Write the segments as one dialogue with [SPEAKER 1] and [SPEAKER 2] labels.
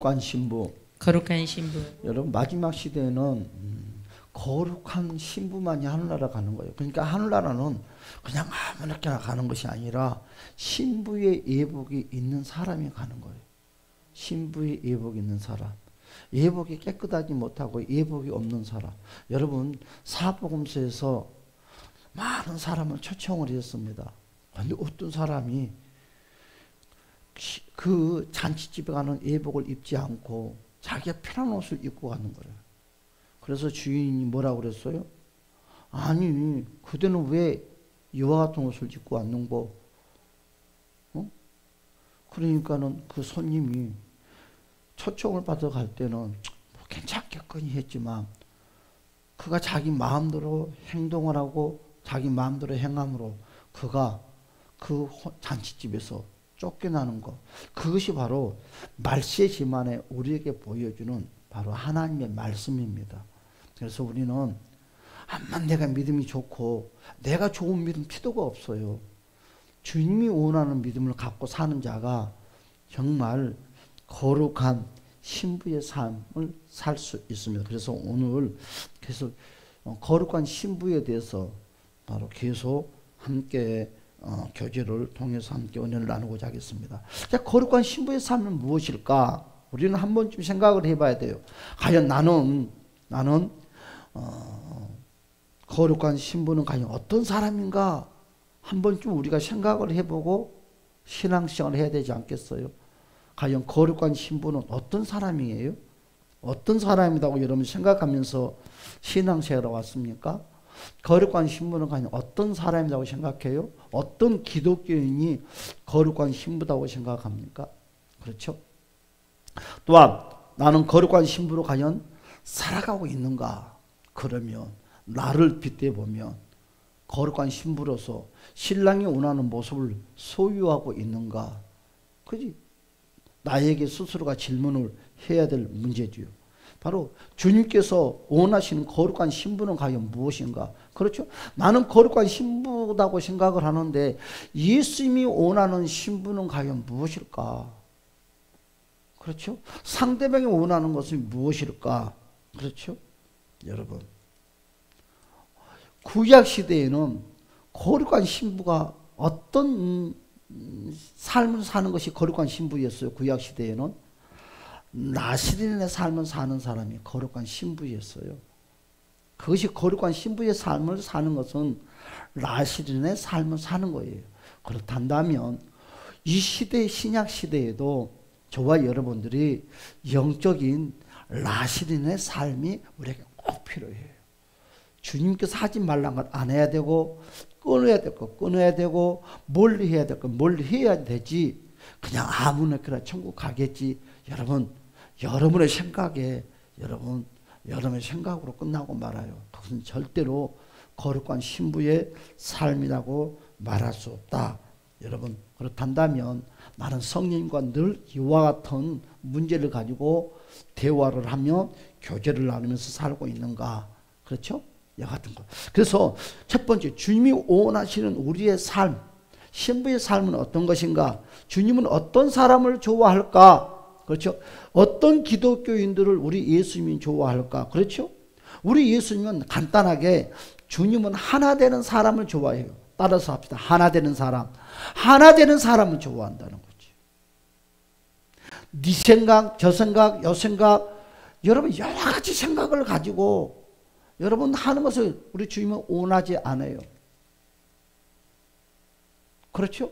[SPEAKER 1] 거룩한 신부.
[SPEAKER 2] 거룩한 신부.
[SPEAKER 1] 여러분, 마지막 시대에는 거룩한 신부만이 하늘나라 가는 거예요. 그러니까 하늘나라는 그냥 아무렇게나 가는 것이 아니라 신부의 예복이 있는 사람이 가는 거예요. 신부의 예복이 있는 사람. 예복이 깨끗하지 못하고 예복이 없는 사람. 여러분, 사복음서에서 많은 사람을 초청을 했습니다. 그런데 어떤 사람이 그 잔치집에 가는 예복을 입지 않고 자기가 편한 옷을 입고 가는 거예요. 그래서 주인이 뭐라고 그랬어요? 아니, 그대는 왜 이와 같은 옷을 입고 왔는고? 그러니까는 그 손님이 초청을 받아 갈 때는 뭐 괜찮겠거니 했지만 그가 자기 마음대로 행동을 하고 자기 마음대로 행함으로 그가 그 잔치집에서 쫓겨나는 것, 그것이 바로 말세의 지만에 우리에게 보여주는 바로 하나님의 말씀입니다. 그래서 우리는 암만 내가 믿음이 좋고 내가 좋은 믿음 필요가 없어요. 주님이 원하는 믿음을 갖고 사는 자가 정말 거룩한 신부의 삶을 살 수 있습니다. 그래서 오늘 계속 거룩한 신부에 대해서 바로 계속 함께 교제를 통해서 함께 은혜를 나누고자 하겠습니다. 자, 거룩한 신부의 삶은 무엇일까? 우리는 한 번쯤 생각을 해봐야 돼요. 과연 나는 거룩한 신부는 과연 어떤 사람인가? 한 번쯤 우리가 생각을 해보고 신앙생활을 해야 되지 않겠어요? 과연 거룩한 신부는 어떤 사람이에요? 어떤 사람이라고 여러분 생각하면서 신앙생활을 왔습니까? 거룩한 신부는 과연 어떤 사람이라고 생각해요? 어떤 기독교인이 거룩한 신부라고 생각합니까? 그렇죠? 또한 나는 거룩한 신부로 과연 살아가고 있는가? 그러면 나를 빗대보면 거룩한 신부로서 신랑이 원하는 모습을 소유하고 있는가? 그지? 나에게 스스로가 질문을 해야 될 문제지요. 바로 주님께서 원하시는 거룩한 신부는 과연 무엇인가? 그렇죠? 나는 거룩한 신부라고 생각을 하는데 예수님이 원하는 신부는 과연 무엇일까? 그렇죠? 상대방이 원하는 것은 무엇일까? 그렇죠? 여러분, 구약 시대에는 거룩한 신부가 어떤 삶을 사는 것이 거룩한 신부였어요. 구약 시대에는 나시린의 삶을 사는 사람이 거룩한 신부였어요. 그것이 거룩한 신부의 삶을 사는 것은 나시린의 삶을 사는 거예요. 그렇단다면 이 시대, 신약 시대에도 저와 여러분들이 영적인 나시린의 삶이 우리에게 꼭 필요해요. 주님께서 하지 말란 것 안 해야 되고 끊어야 될 것 끊어야 되고 멀리 해야 될 것 멀리 해야 되지 그냥 아무나 그래 천국 가겠지. 여러분, 여러분의 생각에 여러분의 생각으로 끝나고 말아요. 그것은 절대로 거룩한 신부의 삶이라고 말할 수 없다. 여러분, 그렇단다면 나는 성령님과 늘 이와 같은 문제를 가지고 대화를 하며 교제를 나누면서 살고 있는가? 그렇죠? 이와 같은 것. 그래서 첫 번째, 주님이 원하시는 우리의 삶, 신부의 삶은 어떤 것인가? 주님은 어떤 사람을 좋아할까? 그렇죠? 어떤 기독교인들을 우리 예수님이 좋아할까? 그렇죠? 우리 예수님은 간단하게 주님은 하나 되는 사람을 좋아해요. 따라서 합시다. 하나 되는 사람. 하나 되는 사람을 좋아한다는 거지. 네 생각, 저 생각, 요 생각, 여러분 여러 가지 생각을 가지고 여러분 하는 것을 우리 주님은 원하지 않아요. 그렇죠?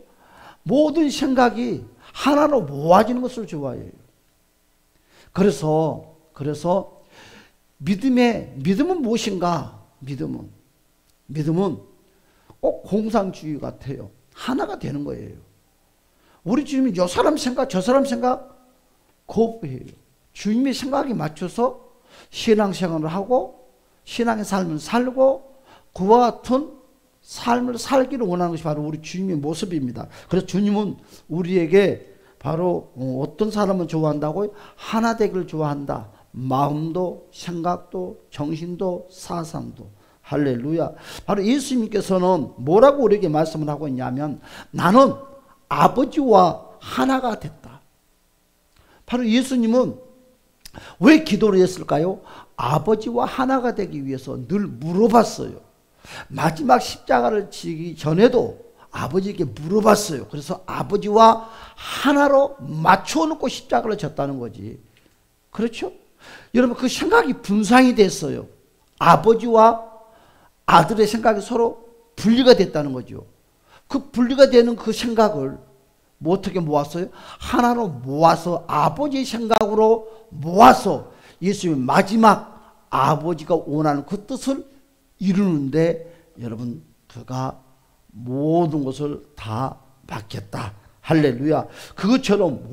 [SPEAKER 1] 모든 생각이 하나로 모아지는 것을 좋아해요. 그래서 믿음은 무엇인가? 믿음은 꼭 공산주의 같아요. 하나가 되는 거예요. 우리 주님이 이 사람 생각 저 사람 생각 거부해요. 주님의 생각에 맞춰서 신앙생활을 하고 신앙의 삶을 살고 그와 같은 삶을 살기를 원하는 것이 바로 우리 주님의 모습입니다. 그래서 주님은 우리에게 바로 어떤 사람을 좋아한다고요? 하나 되기를 좋아한다. 마음도 생각도 정신도 사상도. 할렐루야. 바로 예수님께서는 뭐라고 우리에게 말씀을 하고 있냐면 나는 아버지와 하나가 됐다. 바로 예수님은 왜 기도를 했을까요? 아버지와 하나가 되기 위해서 늘 물어봤어요. 마지막 십자가를 지기 전에도 아버지에게 물어봤어요. 그래서 아버지와 하나로 맞춰 놓고 십자가를 졌다는 거지. 그렇죠? 여러분, 그 생각이 분산이 됐어요. 아버지와 아들의 생각이 서로 분리가 됐다는 거죠. 그 분리가 되는 그 생각을 어떻게 모았어요? 하나로 모아서 아버지의 생각으로 모아서 예수님의 마지막 아버지가 원하는 그 뜻을 이루는데 여러분, 그가 모든 것을 다 맡겼다. 할렐루야. 그것처럼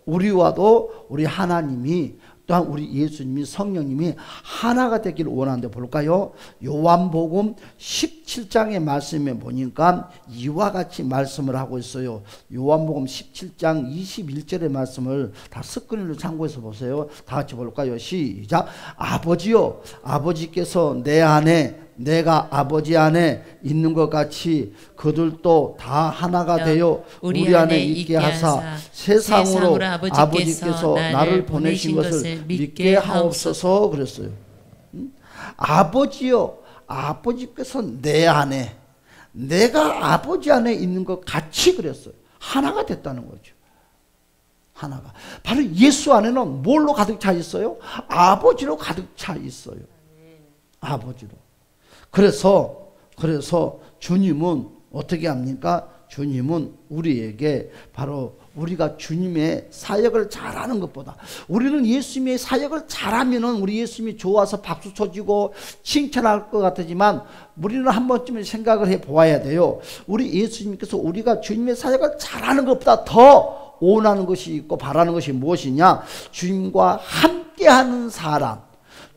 [SPEAKER 1] 우리와도 우리 하나님이, 또한 우리 예수님이, 성령님이 하나가 되기를 원하는데 볼까요? 요한복음 17장의 말씀에 보니까 이와 같이 말씀을 하고 있어요. 요한복음 17장 21절의 말씀을 다 스크린으로 참고해서 보세요. 다 같이 볼까요? 시작. 아버지요, 아버지께서 내 안에 내가 아버지 안에 있는 것 같이 그들도 다 하나가 되어 우리 안에 있게 하사 세상으로 아버지께서 나를 보내신 것을 믿게 하옵소서 그랬어요. 아버지요, 아버지께서 내 안에, 내가 아버지 안에 있는 것 같이 그랬어요. 하나가 됐다는 거죠. 하나가. 바로 예수 안에는 뭘로 가득 차 있어요? 아버지로 가득 차 있어요. 아버지로. 그래서 주님은 어떻게 합니까? 주님은 우리에게 바로 우리가 주님의 사역을 잘하는 것보다, 우리는 예수님의 사역을 잘하면은 우리 예수님이 좋아서 박수 쳐주고 칭찬할 것 같지만 우리는 한 번쯤은 생각을 해 보아야 돼요. 우리 예수님께서 우리가 주님의 사역을 잘하는 것보다 더 원하는 것이 있고 바라는 것이 무엇이냐? 주님과 함께하는 사람,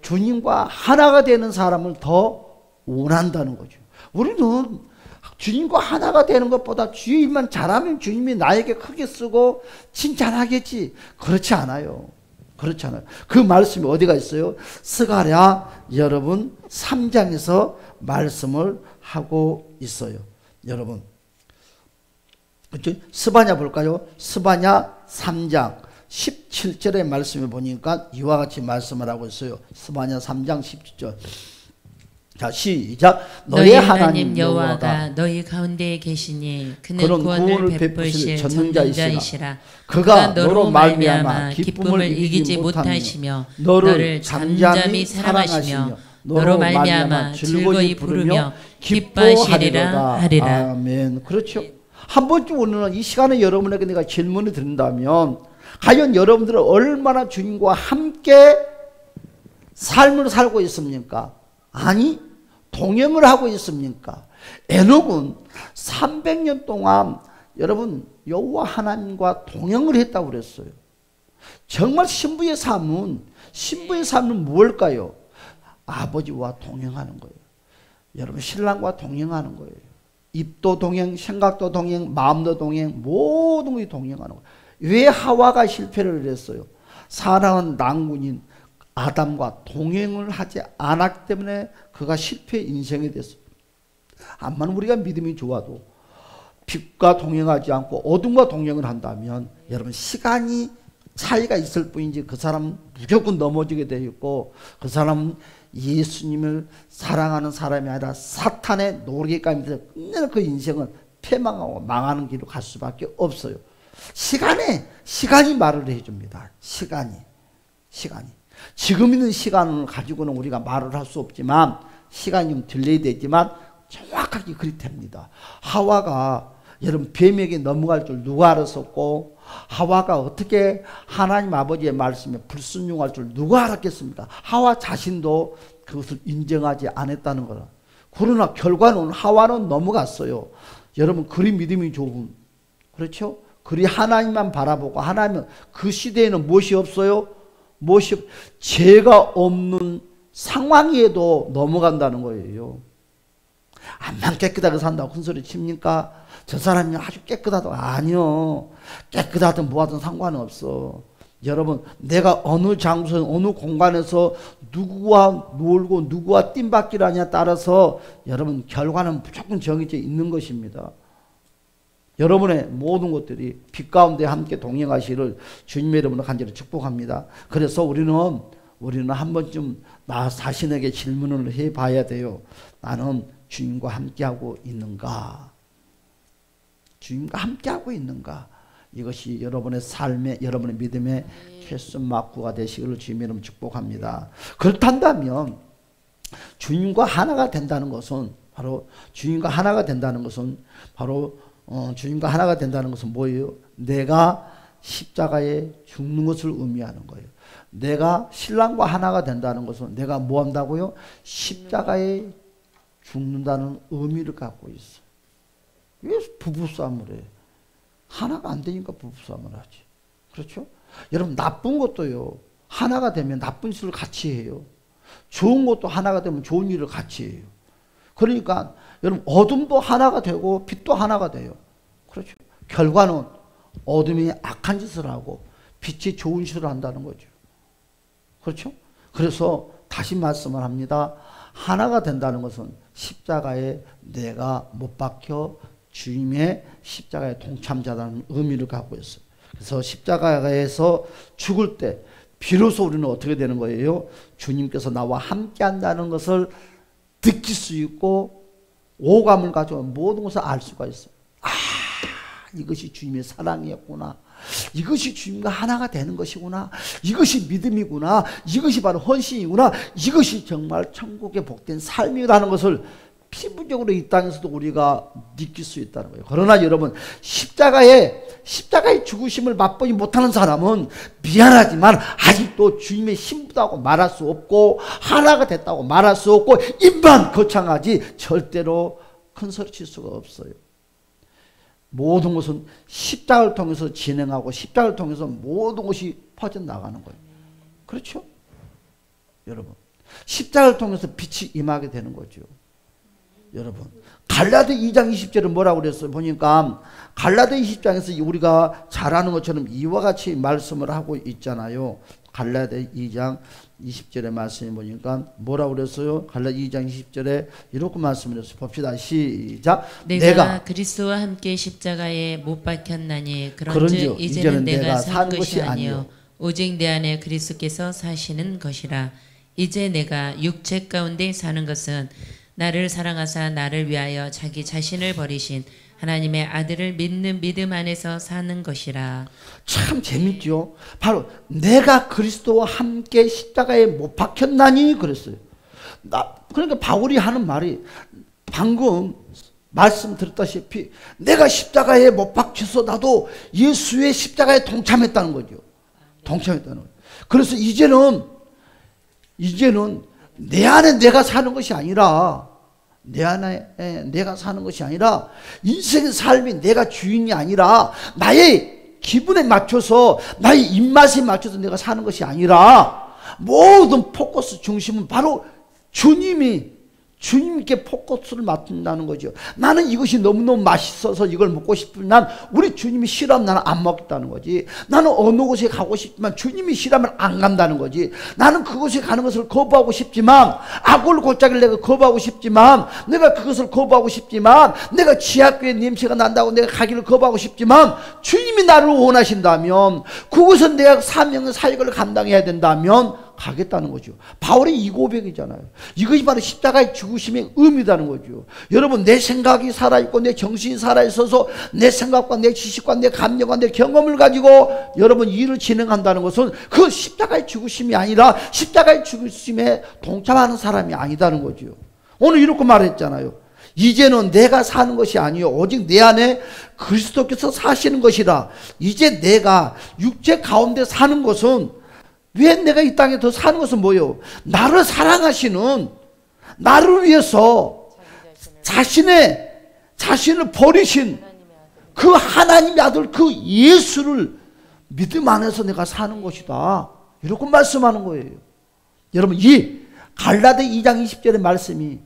[SPEAKER 1] 주님과 하나가 되는 사람을 더 원한다는 거죠. 우리는 주님과 하나가 되는 것보다 주의 일만 잘하면 주님이 나에게 크게 쓰고 칭찬하겠지. 그렇지 않아요. 그렇지 않아요. 그 말씀이 어디가 있어요? 스가랴 여러분 3장에서 말씀을 하고 있어요. 여러분, 스바냐 볼까요? 스바냐 3장 17절의 말씀을 보니까 이와 같이 말씀을 하고 있어요. 스바냐 3장 17절. 자, 시작. 너희 하나님 여호와가
[SPEAKER 2] 너희 가운데에 계시니 그는
[SPEAKER 1] 그런
[SPEAKER 2] 구원을 베푸실 전능자이시라.
[SPEAKER 1] 그가 너로 말미암아 기쁨을 이기지 못하시며 너를 잠잠히 사랑하시며 너로 말미암아 즐거이 부르며 기뻐하시리라 하리라. 아멘. 그렇죠. 한 번쯤 오늘 이 시간에 여러분에게 내가 질문을 드린다면, 과연 여러분들은 얼마나 주님과 함께 삶을 살고 있습니까? 아니, 동행을 하고 있습니까? 에녹은 300년 동안 여러분 여호와 하나님과 동행을 했다고 그랬어요. 정말 신부의 삶은 무엇일까요? 아버지와 동행하는 거예요. 여러분, 신랑과 동행하는 거예요. 입도 동행, 생각도 동행, 마음도 동행, 모든 것이 동행하는 거예요. 왜 하와가 실패를 했어요? 사랑은 낭군인 아담과 동행을 하지 않았기 때문에 그가 실패 인생이 됐어요. 암만 우리가 믿음이 좋아도 빛과 동행하지 않고 어둠과 동행을 한다면 여러분, 시간이 차이가 있을 뿐이지 그 사람은 무조건 넘어지게 되어 있고, 그 사람은 예수님을 사랑하는 사람이 아니라 사탄의 노리개감이 돼서 끝내는 그 인생은 패망하고 망하는 길로 갈 수밖에 없어요. 시간이 말을 해줍니다. 시간이. 지금 있는 시간을 가지고는 우리가 말을 할 수 없지만, 시간이 좀 딜레이 되지만 정확하게 그리 됩니다. 하와가 여러분 뱀에게 넘어갈 줄 누가 알았었고, 하와가 어떻게 하나님 아버지의 말씀에 불순종할 줄 누가 알았겠습니까? 하와 자신도 그것을 인정하지 않았다는 거라. 그러나 결과는 하와는 넘어갔어요. 여러분, 그리 믿음이 좋은, 그렇죠? 그리 하나님만 바라보고, 하나님은 그 시대에는 무엇이 없어요? 죄가 없는 상황에도 넘어간다는 거예요. 암만 깨끗하게 산다고 큰 소리 칩니까? 저 사람이 아주 깨끗하다고. 아니요. 깨끗하든 뭐하든 상관은 없어. 여러분, 내가 어느 장소에 어느 공간에서 누구와 놀고 누구와 뜀박질 하냐에 따라서 여러분 결과는 무조건 정해져 있는 것입니다. 여러분의 모든 것들이 빛 가운데 함께 동행하시기를 주님의 이름으로 간절히 축복합니다. 그래서 우리는 한 번쯤 나 자신에게 질문을 해봐야 돼요. 나는 주님과 함께하고 있는가? 주님과 함께하고 있는가? 이것이 여러분의 삶의, 여러분의 믿음의 캐스막구가 되시기를 주님의 이름으로 축복합니다. 그렇단다면 주님과 하나가 된다는 것은 주님과 하나가 된다는 것은 뭐예요? 내가 십자가에 죽는 것을 의미하는 거예요. 내가 신랑과 하나가 된다는 것은 내가 뭐 한다고요? 십자가에 죽는다는 의미를 갖고 있어. 왜 부부싸움을 해? 하나가 안 되니까 부부싸움을 하지. 그렇죠? 여러분, 나쁜 것도요, 하나가 되면 나쁜 짓을 같이 해요. 좋은 것도 하나가 되면 좋은 일을 같이 해요. 그러니까 여러분, 어둠도 하나가 되고 빛도 하나가 돼요. 그렇죠? 결과는 어둠이 악한 짓을 하고 빛이 좋은 짓을 한다는 거죠. 그렇죠? 그래서 다시 말씀을 합니다. 하나가 된다는 것은 십자가에 내가 못 박혀 주님의 십자가의 동참자라는 의미를 갖고 있어요. 그래서 십자가에서 죽을 때 비로소 우리는 어떻게 되는 거예요? 주님께서 나와 함께 한다는 것을 느낄 수 있고 오감을 가지고 모든 것을 알 수가 있어요. 아, 이것이 주님의 사랑이었구나. 이것이 주님과 하나가 되는 것이구나. 이것이 믿음이구나. 이것이 바로 헌신이구나. 이것이 정말 천국의 복된 삶이라는 것을 피부적으로 이 땅에서도 우리가 느낄 수 있다는 거예요. 그러나 여러분, 십자가의 죽으심을 맛보지 못하는 사람은 미안하지만 아직도 주님의 신부다고 말할 수 없고 하나가 됐다고 말할 수 없고 입만 거창하지 절대로 큰 소리 칠 수가 없어요. 모든 것은 십자가를 통해서 진행하고 십자가를 통해서 모든 것이 퍼져나가는 거예요. 그렇죠? 여러분, 십자가를 통해서 빛이 임하게 되는 거죠. 여러분, 갈라디 2장 20절은 뭐라고 그랬어요? 보니까 갈라디 20장에서 우리가 잘 아는 것처럼 이와 같이 말씀을 하고 있잖아요. 갈라디 2장 20절의 말씀을 보니까 뭐라고 그랬어요? 갈라디 2장 20절에 이렇게 말씀을 했어요. 봅시다. 시작.
[SPEAKER 2] 내가 그리스도와 함께 십자가에 못 박혔나니 그런즉 이제는 내가 사는 것이 아니요 오직 내 안에 그리스도께서 사시는 것이라. 이제 내가 육체 가운데 사는 것은 나를 사랑하사 나를 위하여 자기 자신을 버리신 하나님의 아들을 믿는 믿음 안에서 사는 것이라.
[SPEAKER 1] 참 재밌죠. 바로 내가 그리스도와 함께 십자가에 못 박혔나니 그랬어요. 그러니까 바울이 하는 말이 방금 말씀 드렸다시피 내가 십자가에 못 박혀서 나도 예수의 십자가에 동참했다는 거죠. 동참했다는 거예요. 그래서 이제는 내 안에 내가 사는 것이 아니라 내 안에 내가 사는 것이 아니라 인생의 삶이 내가 주인이 아니라 나의 기분에 맞춰서 나의 입맛에 맞춰서 내가 사는 것이 아니라 모든 포커스 중심은 바로 주님께 포커스를 맞춘다는 거죠. 나는 이것이 너무너무 맛있어서 이걸 먹고 싶으면 난 우리 주님이 싫어하면 나는 안 먹겠다는 거지. 나는 어느 곳에 가고 싶지만 주님이 싫어하면 안 간다는 거지. 나는 그곳에 가는 것을 거부하고 싶지만 악을 골짜기를 내가 거부하고 싶지만 내가 그것을 거부하고 싶지만 내가 지하교회 냄새가 난다고 내가 가기를 거부하고 싶지만 주님이 나를 원하신다면 그곳은 내가 사명의 사역을 감당해야 된다면 가겠다는 거죠. 바울의 이 고백이잖아요. 이것이 바로 십자가의 죽으심의 의미라는 거죠. 여러분, 내 생각이 살아있고 내 정신이 살아있어서 내 생각과 내 지식과 내 감정과 내 경험을 가지고 여러분 일을 진행한다는 것은 그 십자가의 죽으심이 아니라 십자가의 죽으심에 동참하는 사람이 아니다는 거죠. 오늘 이렇게 말했잖아요. 이제는 내가 사는 것이 아니요 오직 내 안에 그리스도께서 사시는 것이라. 이제 내가 육체 가운데 사는 것은 왜 내가 이 땅에 더 사는 것은 뭐예요? 나를 사랑하시는, 나를 위해서 자신을 버리신 그 하나님의 아들 그 예수를 믿음 안에서 내가 사는 것이다. 이렇게 말씀하는 거예요. 여러분, 이 갈라디 2장 20절의 말씀이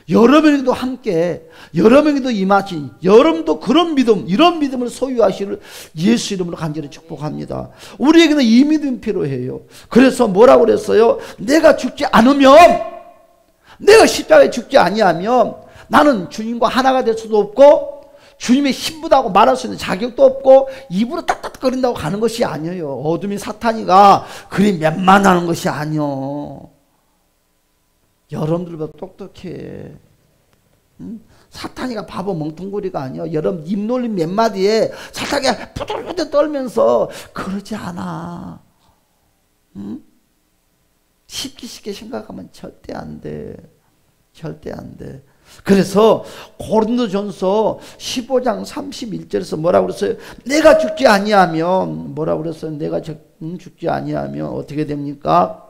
[SPEAKER 1] 여러분에게도 함께 여러분에게도 임하신 여러분도 그런 믿음, 이런 믿음을 소유하시를 예수 이름으로 간절히 축복합니다. 우리에게는 이 믿음이 필요해요. 그래서 뭐라고 그랬어요? 내가 죽지 않으면, 내가 십자가에 죽지 아니하면 나는 주님과 하나가 될 수도 없고 주님의 신부다고 말할 수 있는 자격도 없고 입으로 딱딱거린다고 가는 것이 아니에요. 어둠이 사탄이가 그리 몇만하는 것이 아니요. 여러분들보다 똑똑해. 사탄이가 바보 멍텅구리가 아니야. 여러분 입 놀림 몇 마디에 사탄이가 부들부들 떨면서 그러지 않아. 쉽게 생각하면 절대 안 돼. 절대 안 돼. 그래서 고린도전서 15장 31절에서 뭐라고 그랬어요? 내가 죽지 아니하면 뭐라고 그랬어요? 내가 죽지 아니하면 어떻게 됩니까?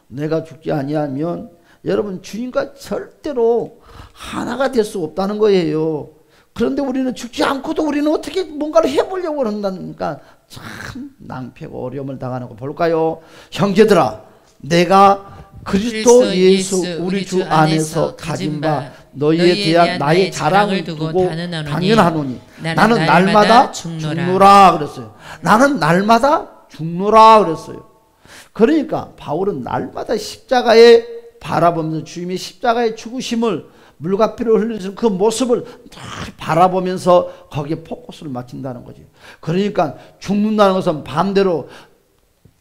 [SPEAKER 1] 내가 죽지 아니하면 여러분 주님과 절대로 하나가 될 수 없다는 거예요. 그런데 우리는 죽지 않고도 우리는 어떻게 뭔가를 해보려고 그런다니까 참 낭패고 어려움을 당하는 거 볼까요? 형제들아, 내가 그리스도 예수 우리 주 안에서 가진 바 너희에 대한 나의 자랑을 두고 당연하노니 나는 날마다 죽노라 그랬어요. 나는 날마다 죽노라 그랬어요. 그러니까 바울은 날마다 십자가에 바라보면서 주님의 십자가의 죽으심을 물과 피를 흘리는 그 모습을 바라보면서 거기에 포커스를 맞춘다는 거지. 그러니까 죽는다는 것은 반대로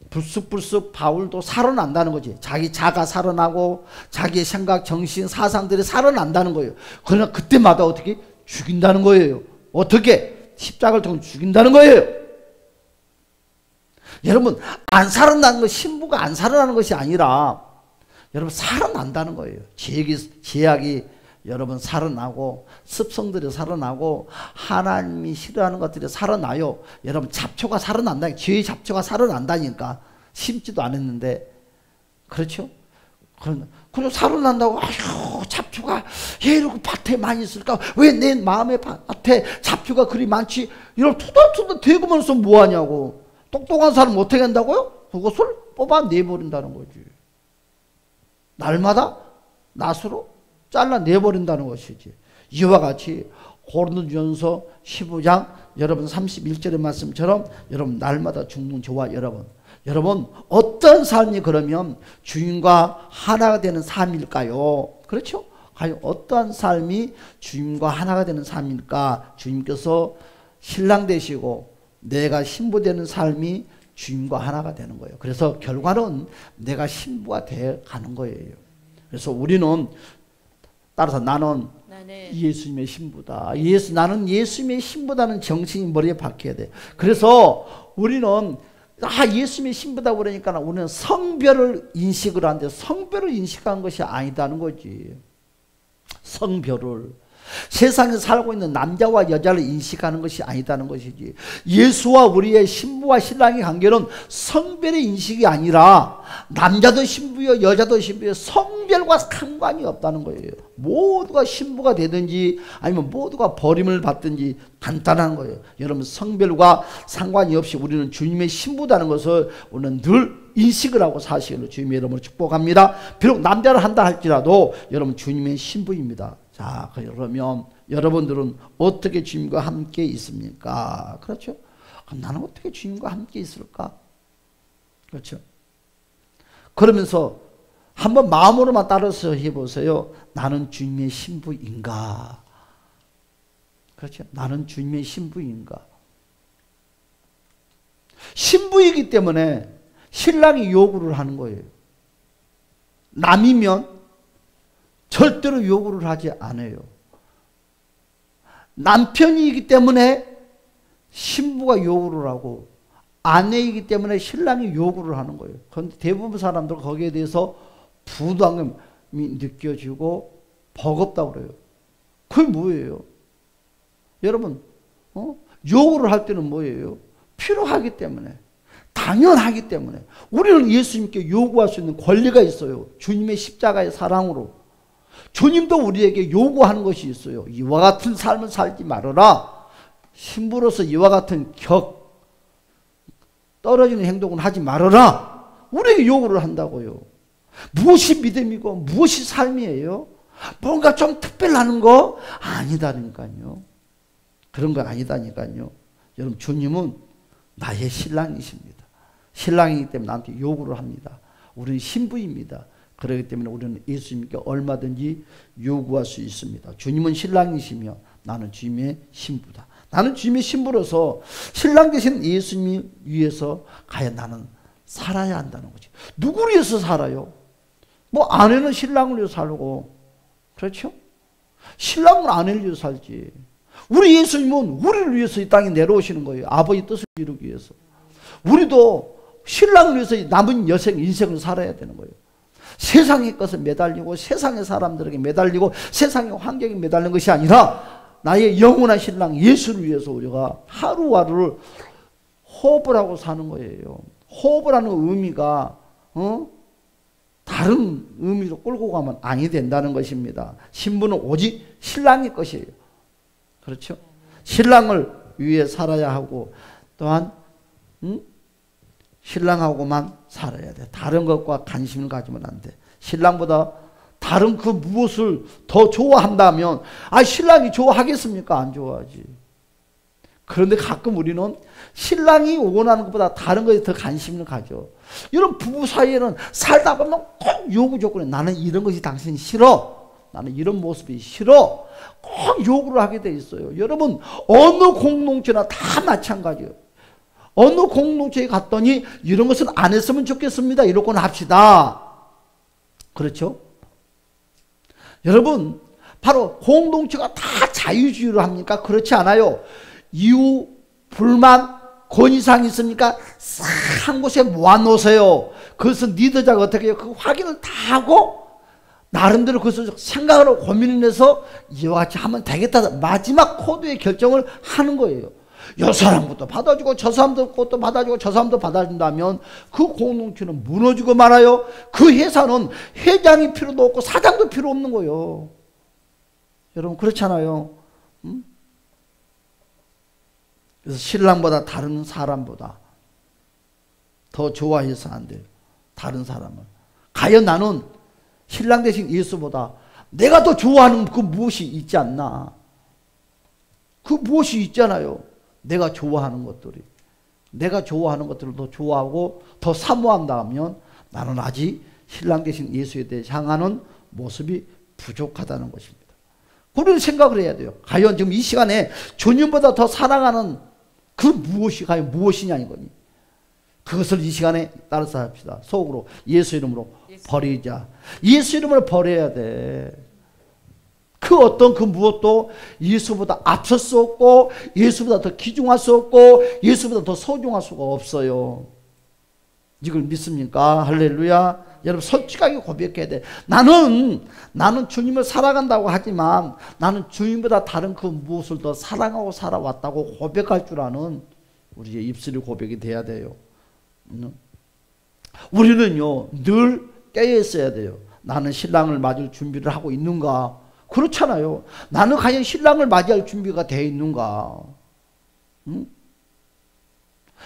[SPEAKER 1] 불쑥불쑥 바울도 살아난다는 거지. 자기 자가 살아나고 자기의 생각, 정신, 사상들이 살아난다는 거예요. 그러나 그때마다 어떻게? 죽인다는 거예요. 어떻게? 십자가를 통해 죽인다는 거예요. 여러분 안 살아나는 것, 신부가 안 살아나는 것이 아니라 여러분 살아난다는 거예요. 제약이 여러분 살아나고 습성들이 살아나고 하나님이 싫어하는 것들이 살아나요. 여러분 잡초가 살아난다. 죄의 잡초가 살아난다니까. 심지도 않았는데 그렇죠? 그럼 살아난다고 아휴 잡초가 왜 이렇게 밭에 많이 있을까? 왜 내 마음의 밭에 잡초가 그리 많지? 이런 투덜투덜 대고면서 뭐하냐고. 똑똑한 사람 어떻게 한다고요? 그것을 뽑아내버린다는 거지. 날마다 낫으로 잘라내버린다는 것이지. 이와 같이 고린도전서 15장 여러분 31절의 말씀처럼 여러분 날마다 죽는 저와 여러분 어떤 삶이 그러면 주님과 하나가 되는 삶일까요? 그렇죠? 과연 어떠한 삶이 주님과 하나가 되는 삶일까? 주님께서 신랑 되시고 내가 신부 되는 삶이 주님과 하나가 되는 거예요. 그래서 결과는 내가 신부가 돼 가는 거예요. 그래서 우리는 따라서 나는 예수님의 신부다. 나는 예수님의 신부다는 정신이 머리에 박혀야 돼. 그래서 우리는 예수님의 신부다 그러니까 우리는 성별을 인식을 하는데 성별을 인식한 것이 아니다는 거지. 성별을. 세상에 살고 있는 남자와 여자를 인식하는 것이 아니다는 것이지. 예수와 우리의 신부와 신랑의 관계는 성별의 인식이 아니라 남자도 신부요 여자도 신부요 성별과 상관이 없다는 거예요. 모두가 신부가 되든지 아니면 모두가 버림을 받든지 간단한 거예요. 여러분 성별과 상관이 없이 우리는 주님의 신부다는 것을 우리는 늘 인식을 하고 사실로 주님의 이름으로 축복합니다. 비록 남자를 한다 할지라도 여러분 주님의 신부입니다. 자, 그러면 여러분들은 어떻게 주님과 함께 있습니까? 그렇죠? 그럼 나는 어떻게 주님과 함께 있을까? 그렇죠? 그러면서 한번 마음으로만 따라서 해보세요. 나는 주님의 신부인가? 그렇죠? 나는 주님의 신부인가? 신부이기 때문에 신랑이 요구를 하는 거예요. 남이면 절대로 요구를 하지 않아요. 남편이기 때문에 신부가 요구를 하고 아내이기 때문에 신랑이 요구를 하는 거예요. 그런데 대부분 사람들은 거기에 대해서 부담감이 느껴지고 버겁다고 그래요. 그게 뭐예요? 여러분 요구를 할 때는 뭐예요? 필요하기 때문에 당연하기 때문에 우리는 예수님께 요구할 수 있는 권리가 있어요. 주님의 십자가의 사랑으로. 주님도 우리에게 요구하는 것이 있어요. 이와 같은 삶을 살지 말아라. 신부로서 이와 같은 떨어지는 행동을 하지 말아라. 우리에게 요구를 한다고요. 무엇이 믿음이고 무엇이 삶이에요? 뭔가 좀 특별하는 거 아니다니까요. 그런 거 아니다니까요. 여러분 주님은 나의 신랑이십니다. 신랑이기 때문에 나한테 요구를 합니다. 우리는 신부입니다. 그렇기 때문에 우리는 예수님께 얼마든지 요구할 수 있습니다. 주님은 신랑이시며 나는 주님의 신부다. 나는 주님의 신부로서 신랑 되신 예수님 위해서 과연 나는 살아야 한다는 거지. 누구를 위해서 살아요? 뭐 아내는 신랑을 위해서 살고, 그렇죠? 신랑은 아내를 위해서 살지. 우리 예수님은 우리를 위해서 이 땅에 내려오시는 거예요. 아버지 뜻을 이루기 위해서. 우리도 신랑을 위해서 남은 인생을 살아야 되는 거예요. 세상의 것에 매달리고 세상의 사람들에게 매달리고 세상의 환경에 매달리는 것이 아니라 나의 영원한 신랑 예수를 위해서 우리가 하루하루를 호흡을 하고 사는 거예요. 호흡을 하는 의미가 다른 의미로 끌고 가면 아니 된다는 것입니다. 신부는 오직 신랑의 것이에요. 그렇죠? 신랑을 위해 살아야 하고 또한 신랑하고만 살아야 돼. 다른 것과 관심을 가지면 안 돼. 신랑보다 다른 그 무엇을 더 좋아한다면 신랑이 좋아하겠습니까? 안 좋아하지. 그런데 가끔 우리는 신랑이 원하는 것보다 다른 것에 더 관심을 가져. 이런 부부 사이에는 살다 보면 꼭 요구 조건에 나는 이런 것이 당신이 싫어. 나는 이런 모습이 싫어. 꼭 요구를 하게 돼 있어요. 여러분 어느 공동체나 다 마찬가지예요. 어느 공동체에 갔더니 이런 것은 안 했으면 좋겠습니다. 이러고는 합시다. 그렇죠? 여러분 바로 공동체가 다 자유주의로 합니까? 그렇지 않아요. 이유, 불만, 권위사항이 있습니까? 싹 한 곳에 모아놓으세요. 그것은 리더자가 어떻게 해요? 그 확인을 다 하고 나름대로 그것을 생각을 하고 고민을 해서 이와 같이 하면 되겠다. 마지막 코드의 결정을 하는 거예요. 요 사람 것도 받아주고 저 사람도 것도 받아주고 저 사람도 받아준다면 그 공동체는 무너지고 말아요. 그 회사는 회장이 필요도 없고 사장도 필요 없는 거예요. 여러분 그렇잖아요. 그래서 신랑보다 다른 사람보다 더 좋아해서 안 돼요. 다른 사람을. 과연 나는 신랑 대신 예수보다 내가 더 좋아하는 그 무엇이 있지 않나. 그 무엇이 있잖아요. 내가 좋아하는 것들이. 내가 좋아하는 것들을 더 좋아하고 더 사모한다면 나는 아직 신랑 대신 예수에 대해 향하는 모습이 부족하다는 것입니다. 그런 생각을 해야 돼요. 과연 지금 이 시간에 주님보다 더 사랑하는 그 무엇이 과연 무엇이냐 이거니. 그것을 이 시간에 따라서 합시다. 속으로 예수 이름으로 버리자. 예수 이름으로 버려야 돼. 그 어떤 그 무엇도 예수보다 앞설 수 없고 예수보다 더 귀중할 수 없고 예수보다 더 소중할 수가 없어요. 이걸 믿습니까? 할렐루야. 여러분 솔직하게 고백해야 돼. 나는 주님을 사랑한다고 하지만 나는 주님보다 다른 그 무엇을 더 사랑하고 살아왔다고 고백할 줄 아는 우리의 입술의 고백이 돼야 돼요. 우리는요 늘 깨어 있어야 돼요. 나는 신랑을 맞을 준비를 하고 있는가? 그렇잖아요. 나는 과연 신랑을 맞이할 준비가 되어 있는가?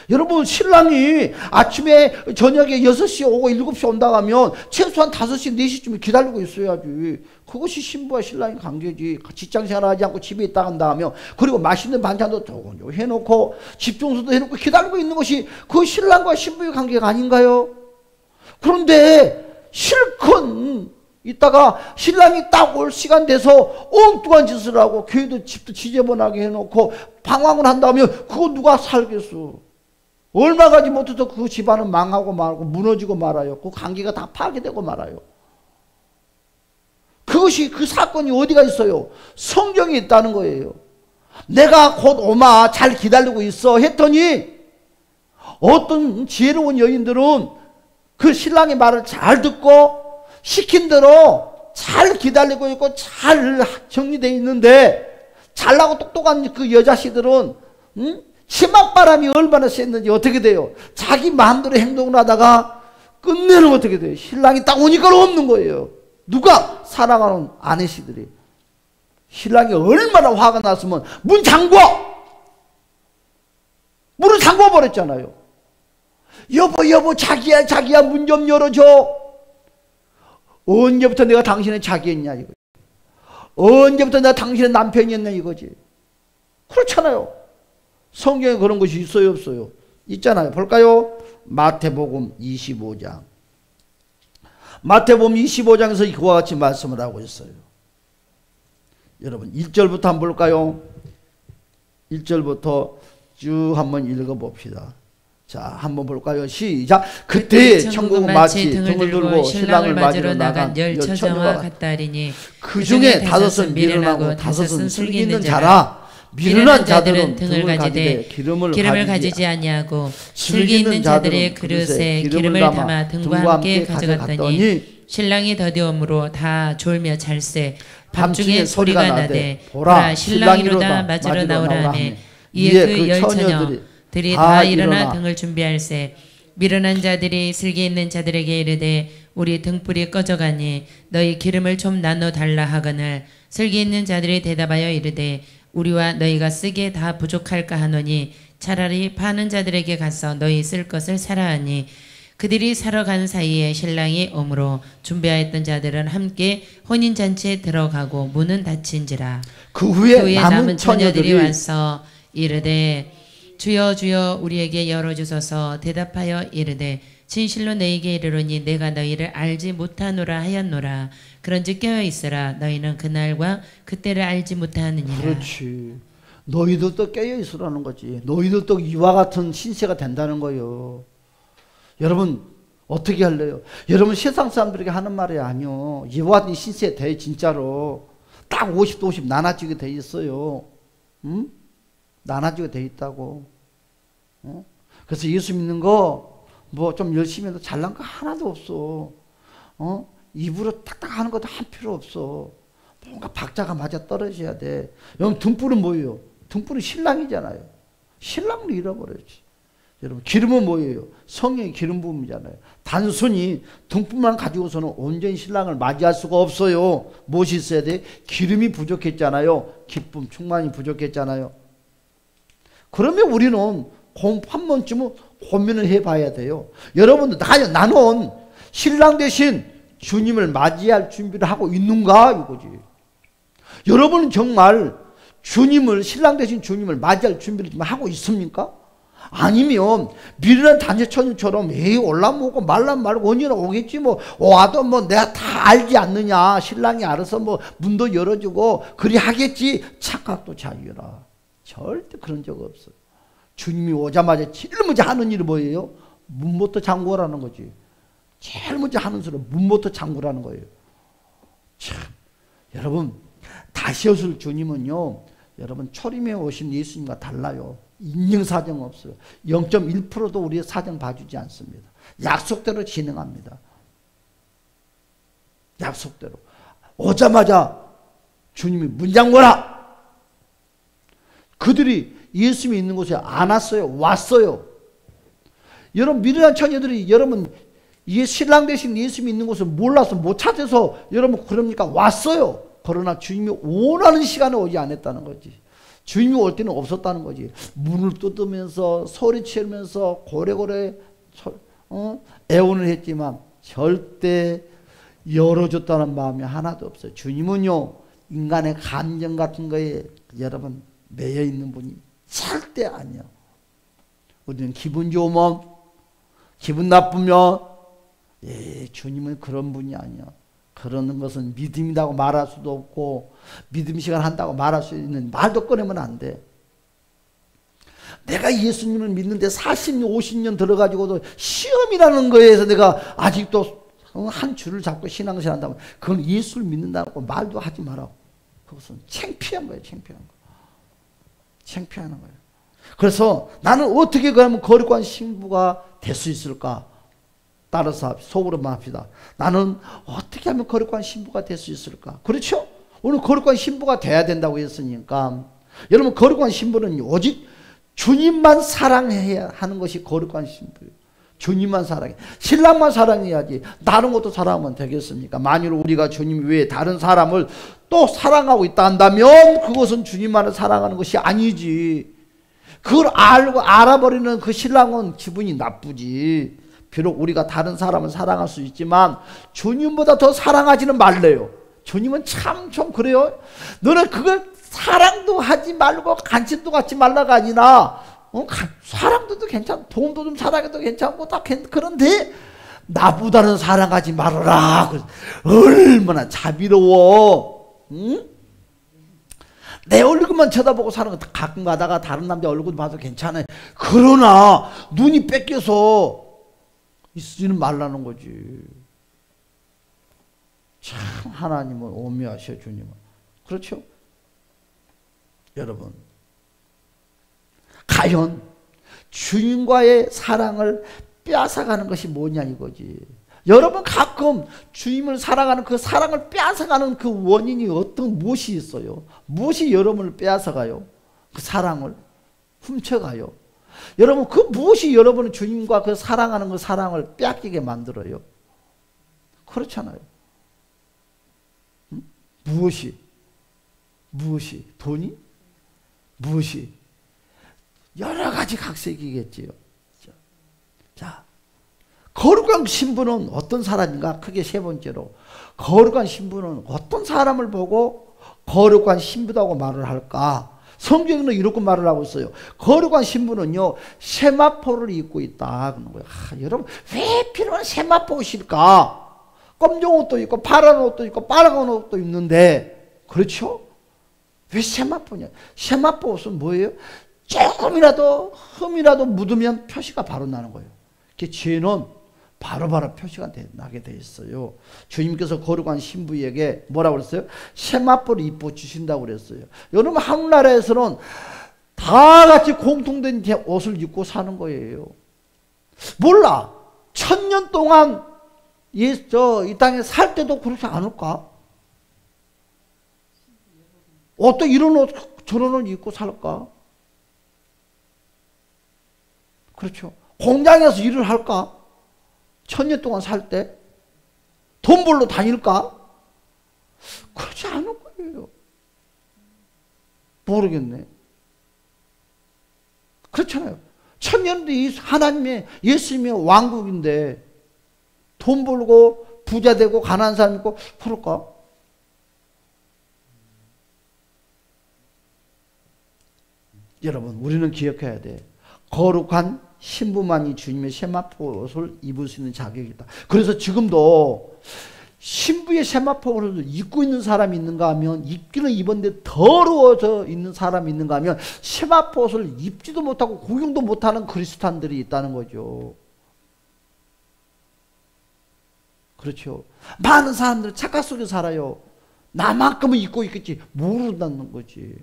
[SPEAKER 1] 여러분 신랑이 아침에 저녁에 6시에 오고 7시에 온다고 하면 최소한 5시 4시쯤에 기다리고 있어야지. 그것이 신부와 신랑의 관계지. 직장생활하지 않고 집에 있다 간다 하면 그리고 맛있는 반찬도 해놓고 집 청소도 해놓고 기다리고 있는 것이 그 신랑과 신부의 관계가 아닌가요? 그런데 실컷 이따가 신랑이 딱 올 시간 돼서 엉뚱한 짓을 하고 교회도 집도 지저분하게 해놓고 방황을 한다면 그거 누가 살겠어? 얼마 가지 못해서 그 집안은 망하고 말고 무너지고 말아요. 그 관계가 다 파괴되고 말아요. 그것이 그 사건이 어디가 있어요? 성경에 있다는 거예요. 내가 곧 오마 잘 기다리고 있어 했더니 어떤 지혜로운 여인들은 그 신랑의 말을 잘 듣고 시킨 대로 잘 기다리고 있고 잘 정리되어 있는데 잘나고 똑똑한 그 여자씨들은 치맛바람이 얼마나 셌는지 어떻게 돼요? 자기 마음대로 행동을 하다가 끝내는 어떻게 돼요? 신랑이 딱 오니까 없는 거예요. 누가? 사랑하는 아내씨들이. 신랑이 얼마나 화가 났으면 문 잠궈! 문을 잠궈 버렸잖아요. 여보 자기야 문 좀 열어줘. 언제부터 내가 당신의 자기였냐 이거지. 언제부터 내가 당신의 남편이었냐 이거지. 그렇잖아요. 성경에 그런 것이 있어요 없어요? 있잖아요. 볼까요? 마태복음 25장. 마태복음 25장에서 그와 같이 말씀을 하고 있어요. 여러분 1절부터 한번 볼까요? 1절부터 쭉 한번 읽어봅시다. 자, 한번 볼까요? 시작. 그때 천국은 마치 등을 들고 신랑을 맞으러 나간 열 처녀와 같다리니 그 중에 다섯은 미련하고 다섯은 슬기 있는 자라. 미련한 자들은 등을 가지되 기름을 가지지 아니하고 슬기 있는 자들의 그릇에 기름을 담아 등과 함께 가져갔더니 신랑이 더디움으로 다 졸며 잘세. 밤중에 소리가 나되 보라 신랑이로다 맞으러 나오라 하매 이에 그 열 처녀들이 다 일어나 등을 준비할세. 미련한 자들이 슬기 있는 자들에게 이르되 우리 등불이 꺼져가니 너희 기름을 좀 나눠 달라 하거늘 슬기 있는 자들이 대답하여 이르되 우리와 너희가 쓰기에 다 부족할까 하노니 차라리 파는 자들에게 가서 너희 쓸 것을 사라 하니 그들이 사러 간 사이에 신랑이 오므로 준비하였던 자들은 함께 혼인잔치에 들어가고 문은 닫힌지라. 그 후에 남은 처녀들이 와서 이르되 주여 주여 우리에게 열어주소서. 대답하여 이르되 진실로 너희에게 이르노니 내가 너희를 알지 못하노라 하였노라. 그런즉 깨어있으라. 너희는 그날과 그때를 알지 못하느니라. 그렇지. 너희들도 깨어있으라는 거지. 너희들도 이와 같은 신세가 된다는 거예요. 여러분 어떻게 할래요? 여러분 세상 사람들에게 하는 말이 아니요. 이와 같은 신세 돼 진짜로. 딱 50도 50 나눠지게 돼 있어요. 응? 나눠지게 돼 있다고. 그래서 예수 믿는 거 뭐 좀 열심히 해도 잘난 거 하나도 없어. 입으로 딱딱 하는 것도 한 필요 없어. 뭔가 박자가 맞아 떨어져야 돼. 여러분 등불은 뭐예요? 등불은 신랑이잖아요. 신랑을 잃어버렸지. 여러분 기름은 뭐예요? 성령의 기름 부음이잖아요. 단순히 등불만 가지고서는 온전히 신랑을 맞이할 수가 없어요. 무엇이 있어야 돼? 기름이 부족했잖아요. 기쁨 충만이 부족했잖아요. 그러면 우리는 한 번쯤은 고민을 해봐야 돼요. 여러분들 나는 신랑 대신 주님을 맞이할 준비를 하고 있는가 이거지. 여러분은 정말 신랑 대신 주님을 맞이할 준비를 좀 하고 있습니까? 아니면 미련한 단체처녀처럼 에이 올라먹고 말란 말고 언제나 오겠지 뭐 와도 뭐 내가 다 알지 않느냐 신랑이 알아서 뭐 문도 열어주고 그리 하겠지 착각도 자유라. 절대 그런 적 없어요. 주님이 오자마자 제일 먼저 하는 일이 뭐예요? 문부터 잠그라는 거지. 제일 먼저 하는 소리는 문부터 잠그라는 거예요. 참 여러분 다시 오실 주님은요 여러분 초림에 오신 예수님과 달라요. 인정사정 없어요. 0.1%도 우리의 사정 봐주지 않습니다. 약속대로 진행합니다. 약속대로. 오자마자 주님이 문 잠궈라. 그들이 예수님이 있는 곳에 안 왔어요. 왔어요. 여러분 미련한 처녀들이 여러분 이 신랑 대신 예수님이 있는 곳을 몰라서 못 찾아서 여러분 그럽니까? 왔어요. 그러나 주님이 원하는 시간에 오지 않았다는 거지. 주님이 올 때는 없었다는 거지. 문을 뜯으면서 소리치면서 고래고래 애원을 했지만 절대 열어줬다는 마음이 하나도 없어요. 주님은요 인간의 감정 같은 거에 여러분 매여 있는 분이 절대 아니야. 우리는 기분 좋으면 기분 나쁘면 주님은 그런 분이 아니야. 그러는 것은 믿음이라고 말할 수도 없고 믿음 시간 한다고 말할 수 있는 말도 꺼내면 안 돼. 내가 예수님을 믿는데 40년 50년 들어가지고도 시험이라는 거에서 내가 아직도 한 줄을 잡고 신앙생활 한다면 그건 예수를 믿는다고 말도 하지 마라. 그것은 창피한 거예요. 창피한 거. 창피하는 거예요. 그래서 나는 어떻게 그러면 거룩한 신부가 될 수 있을까? 따라서 속으로만 합시다. 나는 어떻게 하면 거룩한 신부가 될 수 있을까? 그렇죠? 오늘 거룩한 신부가 돼야 된다고 했으니까 여러분 거룩한 신부는 오직 주님만 사랑해야 하는 것이 거룩한 신부예요. 주님만 사랑해. 신랑만 사랑해야지 다른 것도 사랑하면 되겠습니까? 만일 우리가 주님 외에 다른 사람을 또 사랑하고 있다 한다면 그것은 주님만을 사랑하는 것이 아니지. 그걸 알아버리는 그 신랑은 기분이 나쁘지. 비록 우리가 다른 사람을 사랑할 수 있지만 주님보다 더 사랑하지는 말래요. 주님은 참 좀 그래요. 너는 그걸 사랑도 하지 말고 간섭도 갖지 말라가 아니라 사랑도 괜찮고 돈도 좀 사랑해도 괜찮고 다 그런데 나보다는 사랑하지 말아라. 얼마나 자비로워. 응? 내 얼굴만 쳐다보고 사는 거 가끔 가다가 다른 남자 얼굴 봐도 괜찮아요. 그러나 눈이 뺏겨서 있지는 말라는 거지. 참 하나님은 오묘하셔, 주님은. 그렇죠? 여러분, 과연 주님과의 사랑을 빼앗아가는 것이 뭐냐 이거지. 여러분, 가끔 주님을 사랑하는 그 사랑을 빼앗아가는 그 원인이 무엇이 있어요? 무엇이 여러분을 빼앗아가요? 그 사랑을 훔쳐가요. 여러분, 그 무엇이 여러분은 주님과 그 사랑하는 그 사랑을 빼앗기게 만들어요? 그렇잖아요. 응? 무엇이? 돈이? 무엇이? 여러 가지 각색이겠지요. 자, 거룩한 신부는 어떤 사람인가? 크게 세 번째로, 거룩한 신부는 어떤 사람을 보고 거룩한 신부다고 말을 할까? 성경에는 이렇게 말을 하고 있어요. 거룩한 신부는요, 세마포를 입고 있다 그러는 거예요. 여러분, 왜 필요한 세마포 옷일까? 검정 옷도 있고 파란 옷도 있고 빨간 옷도 있는데, 그렇죠? 왜 세마포냐? 세마포 옷은 뭐예요? 조금이라도 흠이라도 묻으면 표시가 바로 나는 거예요. 죄는 바로바로 표시가 나게 돼 있어요. 주님께서 거룩한 신부에게 뭐라고 그랬어요? 세마포를 입혀 주신다고 그랬어요. 여러분, 한국 나라에서는 다 같이 공통된 옷을 입고 사는 거예요. 몰라. 1000년 동안 이 땅에 살 때도 그렇지 않을까? 어떤 이런 옷 저런 옷 입고 살까? 그렇죠. 공장에서 일을 할까? 1000년 동안 살 때? 돈 벌러 다닐까? 그렇지 않을 거예요. 모르겠네. 그렇잖아요. 1000년도 하나님의 예수님의 왕국인데 돈 벌고 부자 되고 가난한 사람 있고 그럴까? 여러분, 우리는 기억해야 돼. 거룩한 신부만이 주님의 세마포 옷을 입을 수 있는 자격이 있다. 그래서 지금도 신부의 세마포 옷을 입고 있는 사람이 있는가 하면, 입기는 입었는데 더러워져 있는 사람이 있는가 하면 세마포 옷을 입지도 못하고 구경도 못하는 그리스도인들이 있다는 거죠. 그렇죠. 많은 사람들은 착각 속에 살아요. 나만큼은 입고 있겠지 모른다는 거지.